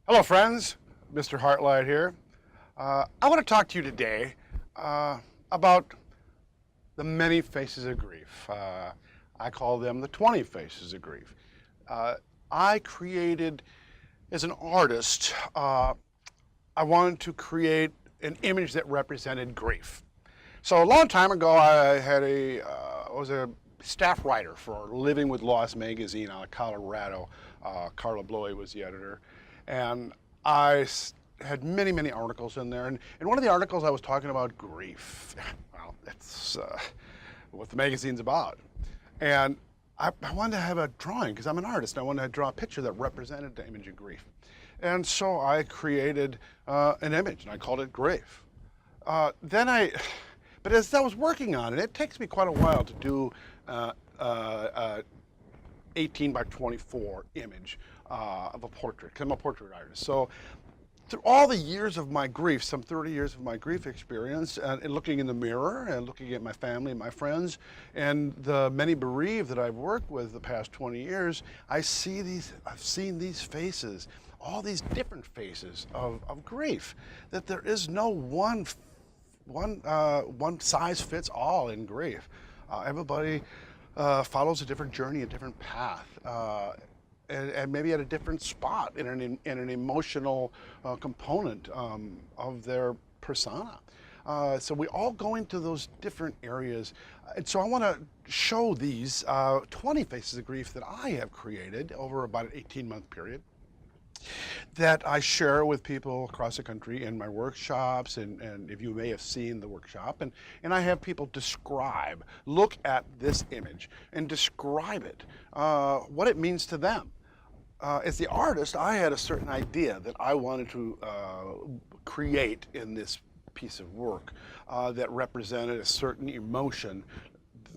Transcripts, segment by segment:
Hello friends, MrHeartlight here. I want to talk to you today about the many faces of grief. I call them the 20 faces of grief. I created, as an artist, I wanted to create an image that represented grief. So a long time ago, I had was a staff writer for Living with Loss magazine out of Colorado. Carla Bloy was the editor. And I had many, many articles in there. And in one of the articles, I was talking about grief. Well, that's what the magazine's about. And I wanted to have a drawing, because I'm an artist. And I wanted to draw a picture that represented the image of grief. And so I created an image, and I called it Grief. But as I was working on it, it takes me quite a while to do 18 by 24 image of a portrait, because I'm a portrait artist. So through all the years of my grief, some 30 years of my grief experience, and looking in the mirror and looking at my family and my friends and the many bereaved that I've worked with the past 20 years, I've seen these faces, all these different faces of grief, that there is no one size fits all in grief. Everybody follows a different journey, a different path, and maybe at a different spot in an emotional component of their persona. So we all go into those different areas. And so I want to show these 20 faces of grief that I have created over about an 18-month period, that I share with people across the country in my workshops, and if you may have seen the workshop, and I have people look at this image and describe it, what it means to them. As the artist, I had a certain idea that I wanted to create in this piece of work that represented a certain emotion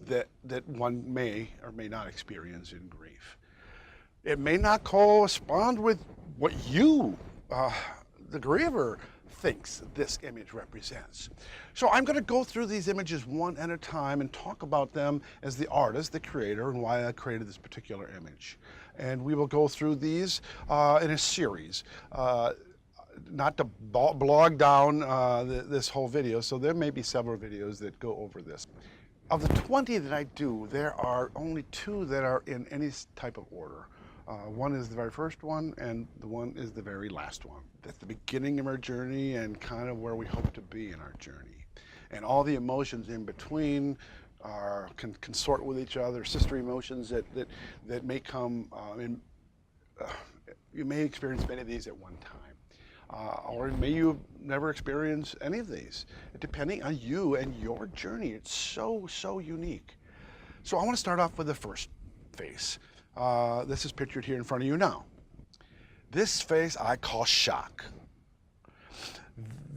that one may or may not experience in grief. It may not correspond with what you, the griever, thinks this image represents. So I'm going to go through these images one at a time and talk about them as the artist, the creator, and why I created this particular image. And we will go through these in a series. Not to blog down this whole video, so there may be several videos that go over this. Of the 20 that I do, there are only 2 that are in any type of order. One is the very first one, and the one is the very last one. That's the beginning of our journey and kind of where we hope to be in our journey. And all the emotions in between can consort with each other, sister emotions that may come you may experience many of these at one time. Or may you never experience any of these, depending on you and your journey. It's so, so unique. So I want to start off with the first face. This is pictured here in front of you now. This face I call shock.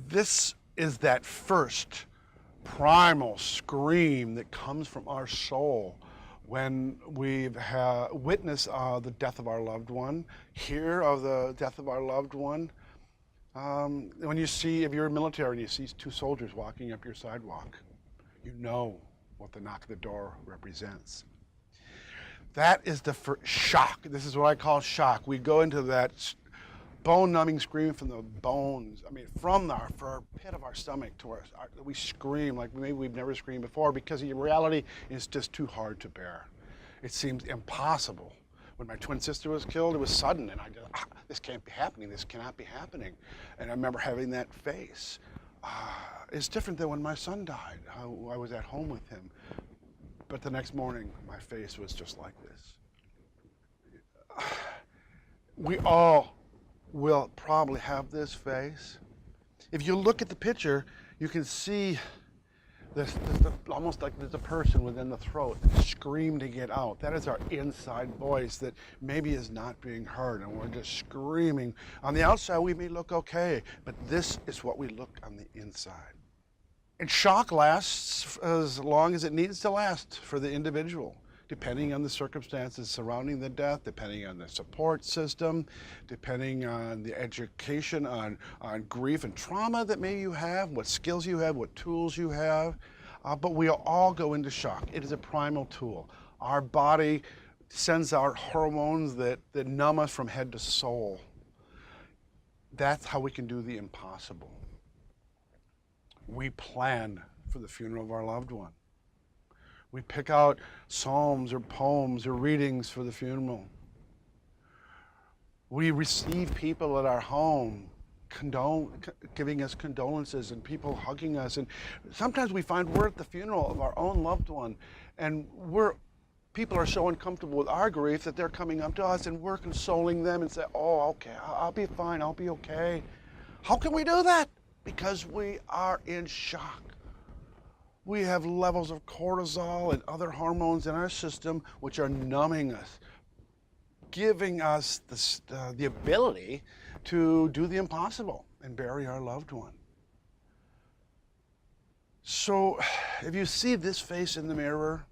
This is that first primal scream that comes from our soul when we've witnessed the death of our loved one, hear of the death of our loved one. When you see, if you're military and you see 2 soldiers walking up your sidewalk, you know what the knock at the door represents. That is the first shock. This is what I call shock. We go into that bone-numbing scream from the bones. I mean, from our pit of our stomach to we scream like maybe we've never screamed before, because in reality, it's just too hard to bear. It seems impossible. When my twin sister was killed, it was sudden, and I just, this can't be happening. This cannot be happening. And I remember having that face. It's different than when my son died. I was at home with him. But the next morning, my face was just like this. We all will probably have this face. If you look at the picture, you can see almost like there's a person within the throat scream to get out. That is our inside voice that maybe is not being heard, and we're just screaming. On the outside, we may look okay, but this is what we look on the inside. And shock lasts as long as it needs to last for the individual, depending on the circumstances surrounding the death, depending on the support system, depending on the education on grief and trauma that maybe you have, what skills you have, what tools you have. But we all go into shock. It is a primal tool. Our body sends out hormones that numb us from head to soul. That's how we can do the impossible. We plan for the funeral of our loved one. We pick out psalms or poems or readings for the funeral. We receive people at our home giving us condolences and people hugging us. And sometimes we find we're at the funeral of our own loved one, and people are so uncomfortable with our grief that they're coming up to us and we're consoling them and say, oh, okay, I'll be fine, I'll be okay. How can we do that? Because we are in shock. We have levels of cortisol and other hormones in our system which are numbing us, giving us the ability to do the impossible and bury our loved one. So if you see this face in the mirror,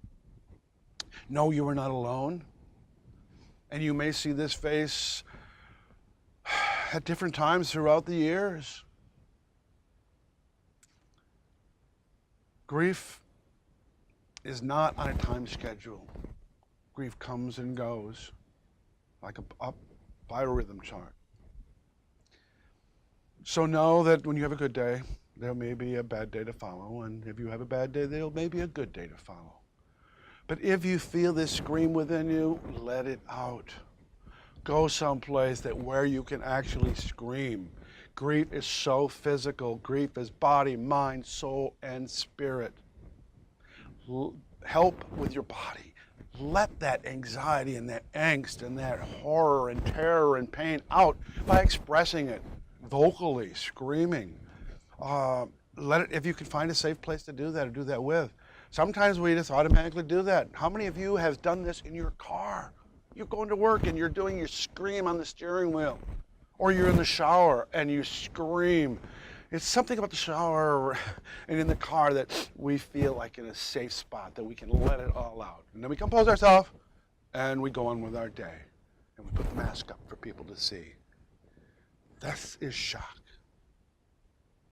know you are not alone. And you may see this face at different times throughout the years. Grief is not on a time schedule. Grief comes and goes like a biorhythm chart. So know that when you have a good day, there may be a bad day to follow, and if you have a bad day, there may be a good day to follow. But if you feel this scream within you, let it out. Go someplace where you can actually scream. Grief is so physical. Grief is body, mind, soul, and spirit. Help with your body. Let that anxiety and that angst and that horror and terror and pain out by expressing it vocally, screaming. If you can find a safe place to do that or do that with. Sometimes we just automatically do that. How many of you have done this in your car? You're going to work and you're doing your scream on the steering wheel. Or you're in the shower and you scream. It's something about the shower and in the car that we feel like in a safe spot, that we can let it all out. And then we compose ourselves and we go on with our day. And we put the mask up for people to see. This is shock.